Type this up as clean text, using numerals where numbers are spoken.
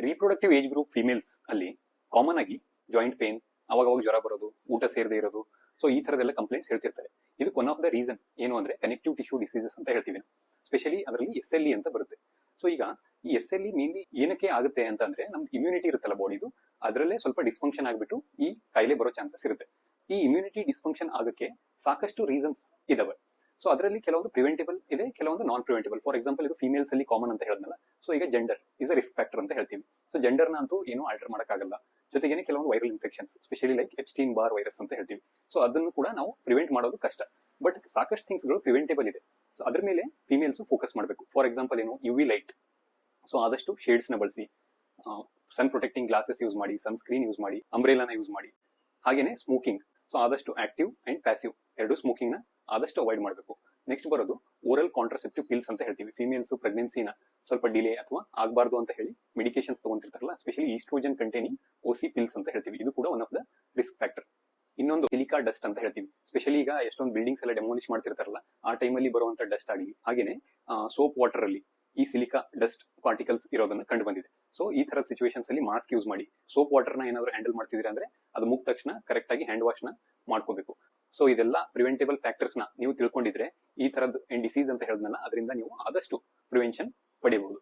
Reproductive age group females ಅಲ್ಲಿ common ಆಗಿ joint pain, ಅವಾಗ ಜ್ವರ ಬರೋದು, ಊಟ ಸೇರದೆ ಇರೋದು, ಸೊ ಈ ತರದೆಲ್ಲ ಕಂಪ್ಲೇಂಟ್ಸ್ ಹೇಳ್ತಿರ್ತಾರೆ. ಇದಕ್ಕೆ ಒನ್ ಆಫ್ ದ ರೀಸನ್ ಏನು ಅಂದ್ರೆ ಕನೆಕ್ಟಿವ್ ಟಿಶ್ಯೂ ಡಿಸೀಸಸ್ ಅಂತ ಹೇಳ್ತೀವಿ ನಾವು. ಸ್ಪೆಷಲಿ ಅದರಲ್ಲಿ SLE ಅಂತ ಬರುತ್ತೆ. ಸೊ ಈಗ ಈ SLE ಮೇನ್ಲಿ ಏನಕ್ಕೆ ಆಗುತ್ತೆ ಅಂತ ಅಂದ್ರೆ ನಮ್ದು ಇಮ್ಯುನಿಟಿ ಇರುತ್ತಲ್ಲ ಬಾಡಿದು, ಅದರಲ್ಲೇ ಸ್ವಲ್ಪ ಡಿಸ್ಫಂಕ್ಷನ್ ಆಗ್ಬಿಟ್ಟು ಈ ಕಾಯಿಲೆ ಬರೋ ಚಾನ್ಸಸ್ ಇರುತ್ತೆ. ಈ ಇಮ್ಯುನಿಟಿ ಡಿಸ್ಫಂಕ್ಷನ್ ಆಗಕ್ಕೆ ಸಾಕಷ್ಟು ರೀಸನ್ಸ್ ಇದಾವೆ. ಸೊ ಅದರಲ್ಲಿ ಕೆಲವೊಂದು ಪ್ರಿವೆಂಟಿಬಲ್ ಇದೆ, ಕೆಲವೊಂದು ನಾನ್ ಪ್ರಿವೆಂಟಿಬಲ್. ಫಾರ್ ಎಕ್ಸಾಂಪಲ್ ಇದು ಫಿಮೇಲ್ಸ್ ಅಲ್ಲಿ ಕಾಮನ್ ಅಂತ ಹೇಳಿದ್ನಲ್ಲ, ಸೊ ಈಗ gender is a risk factor ಅಂತ ಹೇಳ್ತೀವಿ. ಸೊ ಜೆಂಡರ್ನ ಅಂತೂ ಏನು ಆಲ್ಟರ್ ಮಾಡೋಕ್ಕಾಗಲ್ಲ. ಜೊತೆಗೇನೆ ಕೆಲವೊಂದು viral infections, specially like Epstein bar virus ಅಂತ ಹೇಳ್ತೀವಿ. ಸೊ ಅದನ್ನು ಕೂಡ ನಾವು ಪ್ರಿವೆಂಟ್ ಮಾಡೋದು ಕಷ್ಟ. ಬಟ್ ಸಾಕಷ್ಟು ಥಿಂಗ್ಸ್ಗಳು ಪ್ರಿವೆಂಟೇಬಲ್ ಇದೆ. ಸೊ ಅದ್ರ ಮೇಲೆ ಫಿಮೇಲ್ಸ್ ಫೋಕಸ್ ಮಾಡಬೇಕು. ಫಾರ್ ಎಕ್ಸಾಂಪಲ್ ಏನು, UV ಲೈಟ್. ಸೊ ಆದಷ್ಟು ಶೇಡ್ಸ್ ನ ಬಳಸಿ, ಸನ್ ಪ್ರೊಟೆಕ್ಟಿಂಗ್ ಗ್ಲಾಸಸ್ ಯೂಸ್ ಮಾಡಿ, ಸನ್ ಸ್ಕ್ರೀನ್ ಯೂಸ್ ಮಾಡಿ, ಅಂಬ್ರೆಲಾನ ಯೂಸ್ ಮಾಡಿ. ಹಾಗೇನೆ ಸ್ಮೋಕಿಂಗ್. ಸೊ ಆದಷ್ಟು ಆಕ್ಟಿವ್ ಅಂಡ್ ಪ್ಯಾಸಿವ್ ಎರಡು ಸ್ಮೋಕಿಂಗ್ ನ ಆದಷ್ಟು ಅವಾಯ್ಡ್ ಮಾಡಬೇಕು. ನೆಕ್ಸ್ಟ್ ಬರೋದು ಓರಲ್ ಕಾಂಟ್ರಸೆಪ್ಟಿವ್ ಪಿಲ್ಸ್ ಅಂತ ಹೇಳ್ತೀವಿ. ಫಿಮೇಲ್ಸ್ ಪ್ರೆಗ್ನೆನ್ಸಿನ ಸ್ವಲ್ಪ ಡಿಲೇ ಅಥವಾ ಆಗಬಾರ್ದು ಅಂತ ಹೇಳಿ ಮೆಡಿಕೇಶನ್ಸ್ ತಗೊಂತಿರ್ತಾರಲ್ಲ, specially estrogen containing OC pills ಅಂತ ಹೇಳ್ತೀವಿ. ಇದು ಕೂಡ one of the risk factor. ಇನ್ನೊಂದು ಸಿಲಿಕಾ ಡಸ್ಟ್ ಅಂತ ಹೇಳ್ತೀವಿ. ಸ್ಪೆಷಲಿ ಈಗ ಎಷ್ಟೊಂದು ಬಿಲ್ಡಿಂಗ್ಸ್ ಎಲ್ಲ ಡೆಮೋಲಿಷ್ ಮಾಡ್ತಿರ್ತಾರಲ್ಲ, ಆ ಟೈಮಲ್ಲಿ ಬರುವಂತ ಡಸ್ಟ್ ಆಗಲಿ, ಹಾಗೇನೆ ಸೋಪ್ ವಾಟರ್ ಅಲ್ಲಿ ಈ ಸಿಲಿಕಾ ಡಸ್ಟ್ ಪಾರ್ಟಿಕಲ್ಸ್ ಇರೋದನ್ನ ಕಂಡು ಬಂದಿದೆ. ಸೊ ಈ ತರದ ಸಿಚುವೇಶನ್ಸ್ ಅಲ್ಲಿ ಮಾಸ್ಕ್ ಯೂಸ್ ಮಾಡಿ. ಸೋಪ್ ವಾಟರ್ ನ ಏನಾದ್ರು ಹ್ಯಾಂಡಲ್ ಮಾಡ್ತಿದ್ದೀರಾ ಅಂದ್ರೆ ಅದು ಮುಗಿದ ತಕ್ಷಣ ಕರೆಕ್ಟ್ ಆಗಿ ಹ್ಯಾಂಡ್ ವಾಶ್ ನ ಮಾಡ್ಕೋಬೇಕು. ಸೊ ಇದೆಲ್ಲ ಪ್ರಿವೆಂಟೇಬಲ್ ಫ್ಯಾಕ್ಟರ್ಸ್ ನ ನೀವು ತಿಳ್ಕೊಂಡಿದ್ರೆ ಈ ತರದ್ ಡಿಸೀಸ್ ಅಂತ ಹೇಳಿದ್ನಲ್ಲ, ಅದರಿಂದ ನೀವು ಆದಷ್ಟು ಪ್ರಿವೆನ್ಷನ್ ಪಡಿಬಹುದು.